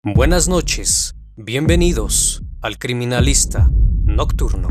Buenas noches, bienvenidos al Criminalista Nocturno.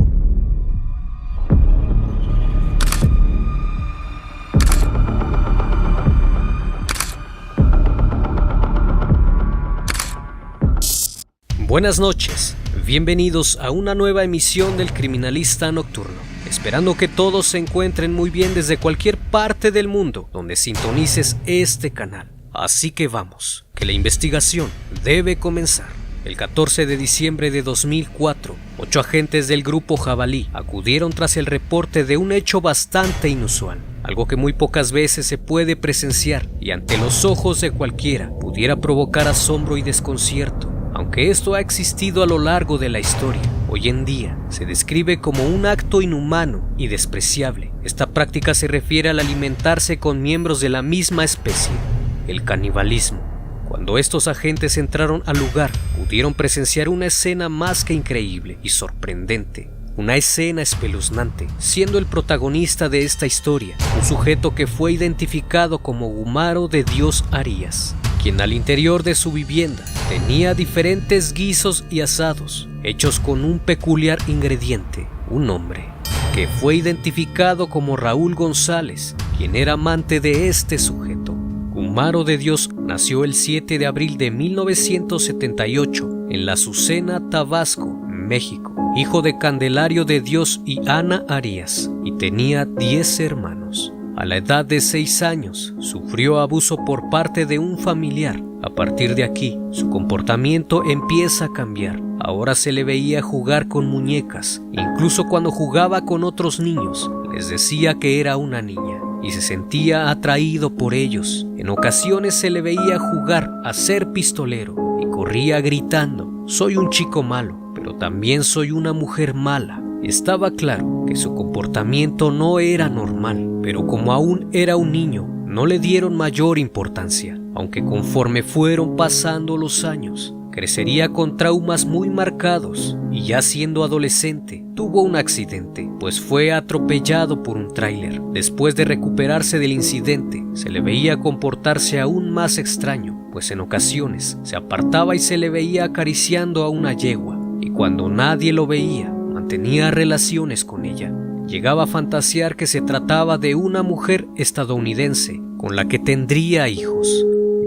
Buenas noches, bienvenidos a una nueva emisión del Criminalista Nocturno. Esperando que todos se encuentren muy bien desde cualquier parte del mundo donde sintonices este canal. Así que vamos, que la investigación debe comenzar. El 14 de diciembre de 2004, 8 agentes del grupo Jabalí acudieron tras el reporte de un hecho bastante inusual, algo que muy pocas veces se puede presenciar y ante los ojos de cualquiera pudiera provocar asombro y desconcierto. Aunque esto ha existido a lo largo de la historia, hoy en día se describe como un acto inhumano y despreciable. Esta práctica se refiere al alimentarse con miembros de la misma especie, el canibalismo. Cuando estos agentes entraron al lugar, pudieron presenciar una escena más que increíble y sorprendente. Una escena espeluznante, siendo el protagonista de esta historia un sujeto que fue identificado como Gumaro de Dios Arias, quien al interior de su vivienda tenía diferentes guisos y asados, hechos con un peculiar ingrediente, un hombre, que fue identificado como Raúl González, quien era amante de este sujeto. Gumaro de Dios nació el 7 de abril de 1978 en La Azucena, Tabasco, México, hijo de Candelario de Dios y Ana Arias, y tenía 10 hermanos. A la edad de 6 años, sufrió abuso por parte de un familiar. A partir de aquí, su comportamiento empieza a cambiar. Ahora se le veía jugar con muñecas. Incluso cuando jugaba con otros niños, les decía que era una niña y se sentía atraído por ellos. En ocasiones se le veía jugar a ser pistolero y corría gritando: «Soy un chico malo, pero también soy una mujer mala». Estaba claro que su comportamiento no era normal, pero como aún era un niño, no le dieron mayor importancia, aunque conforme fueron pasando los años, crecería con traumas muy marcados y ya siendo adolescente, tuvo un accidente, pues fue atropellado por un tráiler. Después de recuperarse del incidente, se le veía comportarse aún más extraño, pues en ocasiones se apartaba y se le veía acariciando a una yegua, y cuando nadie lo veía, mantenía relaciones con ella. Llegaba a fantasear que se trataba de una mujer estadounidense con la que tendría hijos.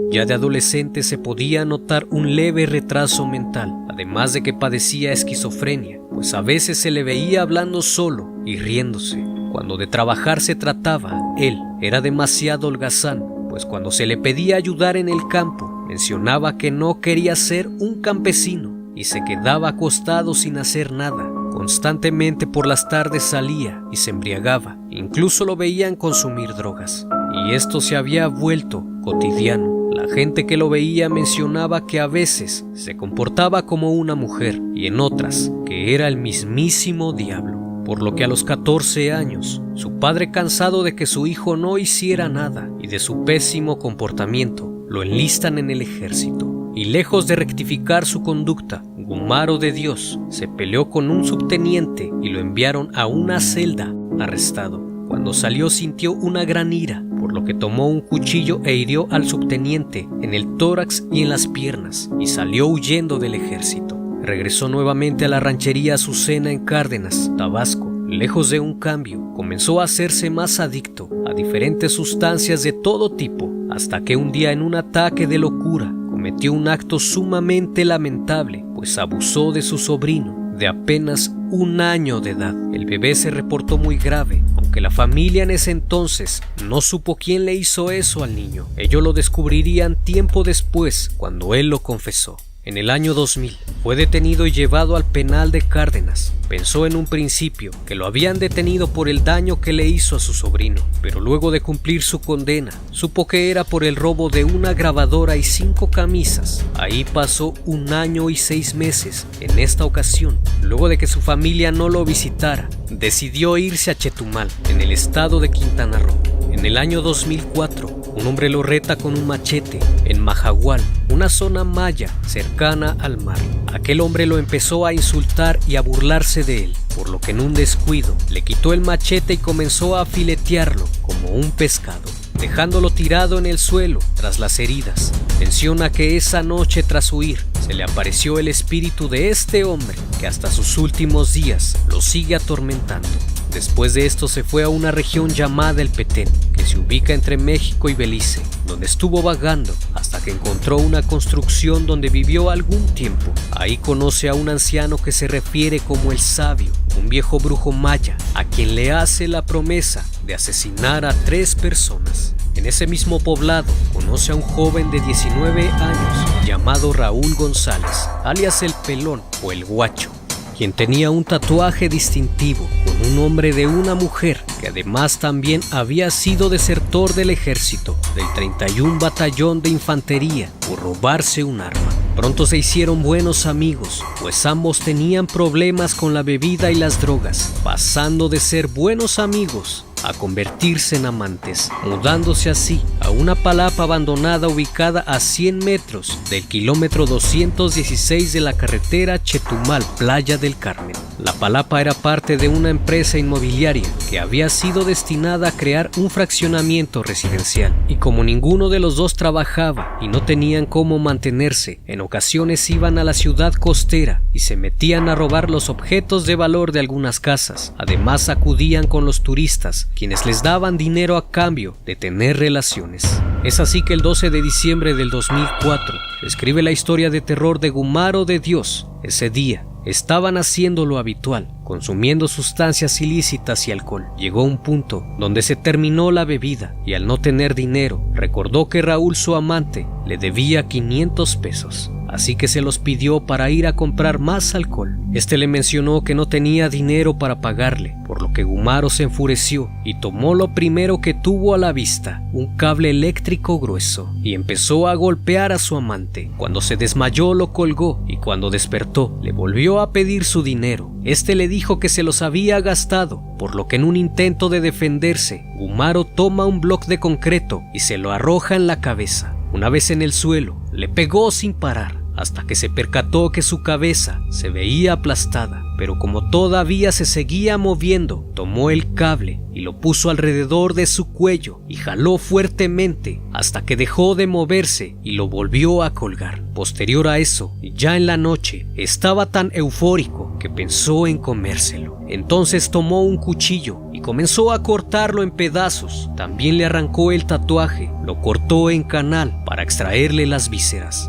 Ya de adolescente se podía notar un leve retraso mental, además de que padecía esquizofrenia, pues a veces se le veía hablando solo y riéndose. Cuando de trabajar se trataba, él era demasiado holgazán, pues cuando se le pedía ayudar en el campo, mencionaba que no quería ser un campesino y se quedaba acostado sin hacer nada. Constantemente por las tardes salía y se embriagaba, incluso lo veían consumir drogas, y esto se había vuelto cotidiano. La gente que lo veía mencionaba que a veces se comportaba como una mujer y en otras que era el mismísimo diablo, por lo que a los 14 años, su padre, cansado de que su hijo no hiciera nada y de su pésimo comportamiento, lo enlistan en el ejército. Y lejos de rectificar su conducta, Gumaro de Dios se peleó con un subteniente y lo enviaron a una celda arrestado. Cuando salió sintió una gran ira, por lo que tomó un cuchillo e hirió al subteniente en el tórax y en las piernas y salió huyendo del ejército. Regresó nuevamente a la ranchería Azucena en Cárdenas, Tabasco. Lejos de un cambio, comenzó a hacerse más adicto a diferentes sustancias de todo tipo, hasta que un día en un ataque de locura cometió un acto sumamente lamentable, pues abusó de su sobrino de apenas 1 año de edad. El bebé se reportó muy grave, aunque la familia en ese entonces no supo quién le hizo eso al niño. Ellos lo descubrirían tiempo después, cuando él lo confesó. En el año 2000 fue detenido y llevado al penal de Cárdenas. Pensó en un principio que lo habían detenido por el daño que le hizo a su sobrino, pero luego de cumplir su condena, supo que era por el robo de una grabadora y 5 camisas. Ahí pasó 1 año y 6 meses. En esta ocasión, luego de que su familia no lo visitara, decidió irse a Chetumal, en el estado de Quintana Roo. En el año 2004, un hombre lo reta con un machete en Majahual, una zona maya cercana al mar. Aquel hombre lo empezó a insultar y a burlarse de él, por lo que en un descuido le quitó el machete y comenzó a filetearlo como un pescado, dejándolo tirado en el suelo tras las heridas. Menciona que esa noche, tras huir, se le apareció el espíritu de este hombre que hasta sus últimos días lo sigue atormentando. Después de esto se fue a una región llamada El Petén, que se ubica entre México y Belice, donde estuvo vagando hasta que encontró una construcción donde vivió algún tiempo. Ahí conoce a un anciano que se refiere como el Sabio, un viejo brujo maya, a quien le hace la promesa de asesinar a 3 personas. En ese mismo poblado conoce a un joven de 19 años llamado Raúl González, alias el Pelón o el Guacho, quien tenía un tatuaje distintivo con un nombre de una mujer que además también había sido desertor del ejército del 31 Batallón de Infantería por robarse un arma. Pronto se hicieron buenos amigos, pues ambos tenían problemas con la bebida y las drogas, pasando de ser buenos amigos a convertirse en amantes, mudándose así a una palapa abandonada ubicada a 100 metros del kilómetro 216 de la carretera Chetumal-Playa del Carmen. La palapa era parte de una empresa inmobiliaria que había sido destinada a crear un fraccionamiento residencial, y como ninguno de los dos trabajaba y no tenían cómo mantenerse, en ocasiones iban a la ciudad costera y se metían a robar los objetos de valor de algunas casas. Además acudían con los turistas, quienes les daban dinero a cambio de tener relaciones. Es así que el 12 de diciembre del 2004 escribe la historia de terror de Gumaro de Dios. Ese día estaban haciendo lo habitual, consumiendo sustancias ilícitas y alcohol. Llegó un punto donde se terminó la bebida y al no tener dinero, recordó que Raúl, su amante, le debía 500 pesos. Así que se los pidió para ir a comprar más alcohol. Este le mencionó que no tenía dinero para pagarle, por lo que Gumaro se enfureció y tomó lo primero que tuvo a la vista, un cable eléctrico grueso, y empezó a golpear a su amante. Cuando se desmayó lo colgó y cuando despertó le volvió a pedir su dinero. Este le dijo que se los había gastado, por lo que en un intento de defenderse, Gumaro toma un bloque de concreto y se lo arroja en la cabeza. Una vez en el suelo, le pegó sin parar, hasta que se percató que su cabeza se veía aplastada, pero como todavía se seguía moviendo, tomó el cable y lo puso alrededor de su cuello y jaló fuertemente hasta que dejó de moverse y lo volvió a colgar. Posterior a eso, ya en la noche, estaba tan eufórico que pensó en comérselo. Entonces tomó un cuchillo y comenzó a cortarlo en pedazos. También le arrancó el tatuaje, lo cortó en canal para extraerle las vísceras.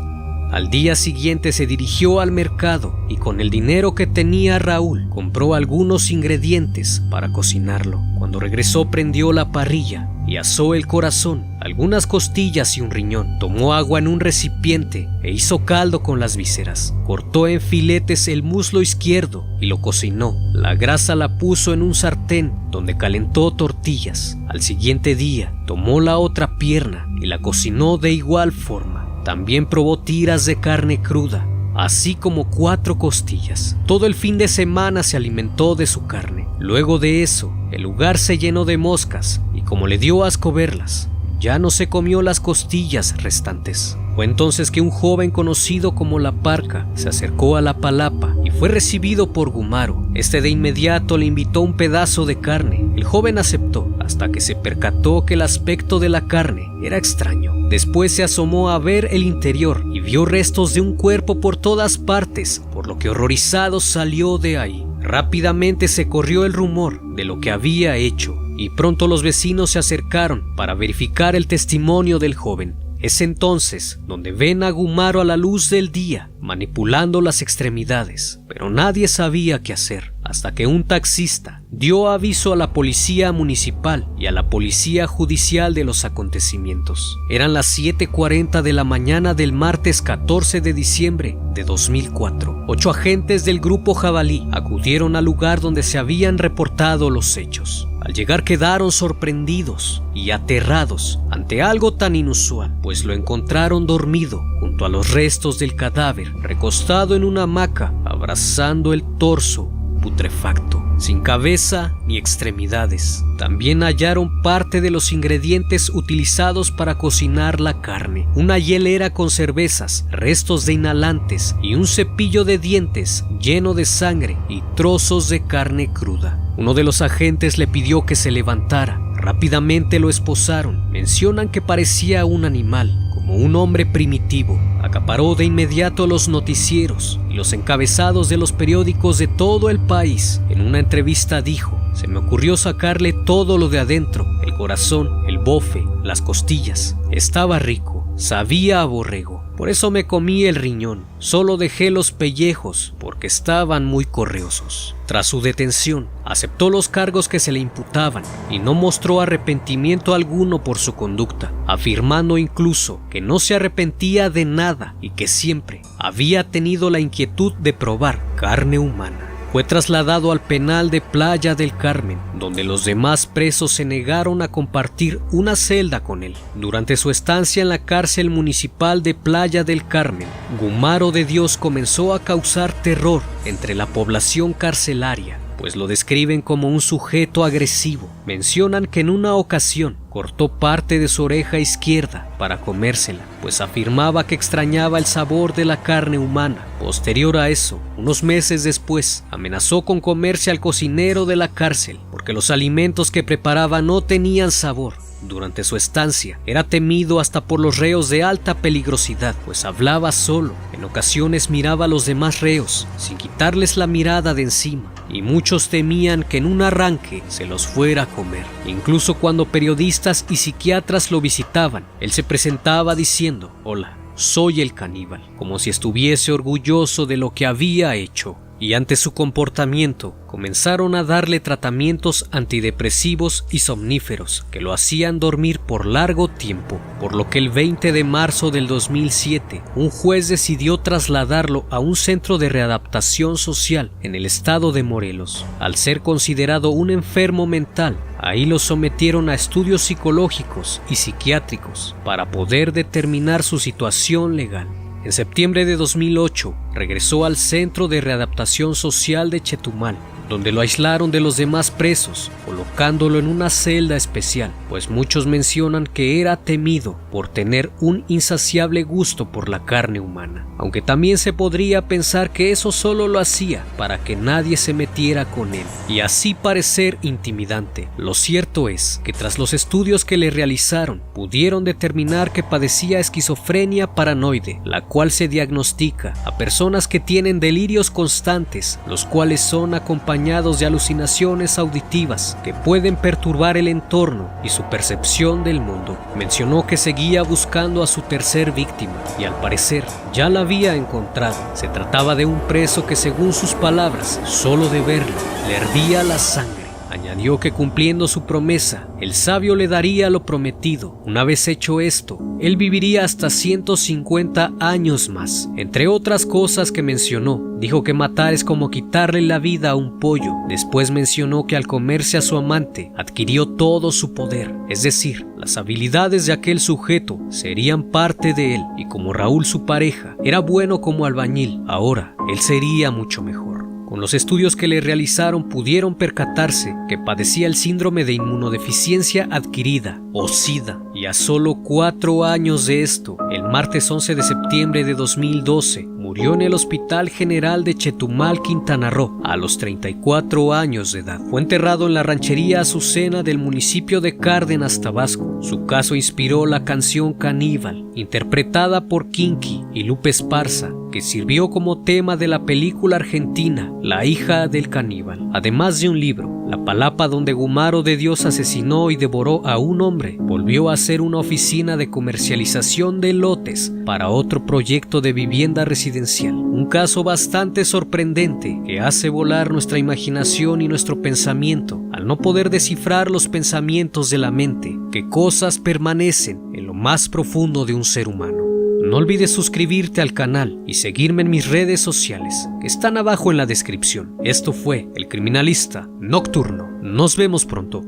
Al día siguiente se dirigió al mercado y con el dinero que tenía Raúl compró algunos ingredientes para cocinarlo. Cuando regresó prendió la parrilla y asó el corazón, algunas costillas y un riñón. Tomó agua en un recipiente e hizo caldo con las vísceras. Cortó en filetes el muslo izquierdo y lo cocinó. La grasa la puso en un sartén donde calentó tortillas. Al siguiente día tomó la otra pierna y la cocinó de igual forma. También probó tiras de carne cruda, así como 4 costillas. Todo el fin de semana se alimentó de su carne. Luego de eso, el lugar se llenó de moscas y como le dio asco verlas, ya no se comió las costillas restantes. Fue entonces que un joven conocido como La Parca se acercó a la palapa y fue recibido por Gumaro. Este de inmediato le invitó un pedazo de carne. El joven aceptó hasta que se percató que el aspecto de la carne era extraño. Después se asomó a ver el interior y vio restos de un cuerpo por todas partes, por lo que horrorizado salió de ahí. Rápidamente se corrió el rumor de lo que había hecho y pronto los vecinos se acercaron para verificar el testimonio del joven. Es entonces donde ven a Gumaro a la luz del día, manipulando las extremidades, pero nadie sabía qué hacer, hasta que un taxista dio aviso a la policía municipal y a la policía judicial de los acontecimientos. Eran las 7:40 de la mañana del martes 14 de diciembre de 2004. 8 agentes del grupo Jabalí acudieron al lugar donde se habían reportado los hechos. Al llegar quedaron sorprendidos y aterrados ante algo tan inusual, pues lo encontraron dormido junto a los restos del cadáver, recostado en una hamaca, abrazando el torso putrefacto, sin cabeza ni extremidades. También hallaron parte de los ingredientes utilizados para cocinar la carne, una hielera con cervezas, restos de inhalantes y un cepillo de dientes lleno de sangre y trozos de carne cruda. Uno de los agentes le pidió que se levantara. Rápidamente lo esposaron. Mencionan que parecía un animal, como como un hombre primitivo. Acaparó de inmediato los noticieros y los encabezados de los periódicos de todo el país. En una entrevista dijo: "Se me ocurrió sacarle todo lo de adentro, el corazón, el bofe, las costillas. Estaba rico, sabía a borrego. Por eso me comí el riñón. Solo dejé los pellejos porque estaban muy correosos". Tras su detención, aceptó los cargos que se le imputaban y no mostró arrepentimiento alguno por su conducta, afirmando incluso que no se arrepentía de nada y que siempre había tenido la inquietud de probar carne humana. Fue trasladado al penal de Playa del Carmen, donde los demás presos se negaron a compartir una celda con él. Durante su estancia en la cárcel municipal de Playa del Carmen, Gumaro de Dios comenzó a causar terror entre la población carcelaria, pues lo describen como un sujeto agresivo. Mencionan que en una ocasión cortó parte de su oreja izquierda para comérsela, pues afirmaba que extrañaba el sabor de la carne humana. Posterior a eso, unos meses después, amenazó con comerse al cocinero de la cárcel, porque los alimentos que preparaba no tenían sabor. Durante su estancia, era temido hasta por los reos de alta peligrosidad, pues hablaba solo. En ocasiones miraba a los demás reos, sin quitarles la mirada de encima, y muchos temían que en un arranque se los fuera a comer. Incluso cuando periodistas y psiquiatras lo visitaban, él se presentaba diciendo: "Hola, soy el caníbal", como si estuviese orgulloso de lo que había hecho. Y ante su comportamiento, comenzaron a darle tratamientos antidepresivos y somníferos que lo hacían dormir por largo tiempo, por lo que el 20 de marzo del 2007, un juez decidió trasladarlo a un centro de readaptación social en el estado de Morelos. Al ser considerado un enfermo mental, ahí lo sometieron a estudios psicológicos y psiquiátricos para poder determinar su situación legal. En septiembre de 2008, regresó al Centro de Readaptación Social de Chetumal, donde lo aislaron de los demás presos, colocándolo en una celda especial, pues muchos mencionan que era temido por tener un insaciable gusto por la carne humana, aunque también se podría pensar que eso solo lo hacía para que nadie se metiera con él y así parecer intimidante. Lo cierto es que tras los estudios que le realizaron, pudieron determinar que padecía esquizofrenia paranoide, la cual se diagnostica a personas que tienen delirios constantes, los cuales son acompañados de alucinaciones auditivas que pueden perturbar el entorno y su percepción del mundo. Mencionó que seguía buscando a su tercer víctima y al parecer ya la había encontrado. Se trataba de un preso que, según sus palabras, solo de verlo le hervía la sangre. Añadió que cumpliendo su promesa, el sabio le daría lo prometido. Una vez hecho esto, él viviría hasta 150 años más. Entre otras cosas que mencionó, dijo que matar es como quitarle la vida a un pollo. Después mencionó que al comerse a su amante, adquirió todo su poder. Es decir, las habilidades de aquel sujeto serían parte de él, y como Raúl, su pareja, era bueno como albañil, ahora él sería mucho mejor. Con los estudios que le realizaron pudieron percatarse que padecía el síndrome de inmunodeficiencia adquirida, o SIDA, y a solo 4 años de esto, el martes 11 de septiembre de 2012, murió en el Hospital General de Chetumal, Quintana Roo, a los 34 años de edad. Fue enterrado en la ranchería Azucena del municipio de Cárdenas, Tabasco. Su caso inspiró la canción Caníbal, interpretada por Kinky y Lupe Esparza, que sirvió como tema de la película argentina La hija del caníbal, además de un libro. La palapa donde Gumaro de Dios asesinó y devoró a un hombre volvió a ser una oficina de comercialización de lotes para otro proyecto de vivienda residencial. Un caso bastante sorprendente que hace volar nuestra imaginación y nuestro pensamiento al no poder descifrar los pensamientos de la mente, qué cosas permanecen en lo más profundo de un ser humano. No olvides suscribirte al canal y seguirme en mis redes sociales, que están abajo en la descripción. Esto fue El Criminalista Nocturno. Nos vemos pronto.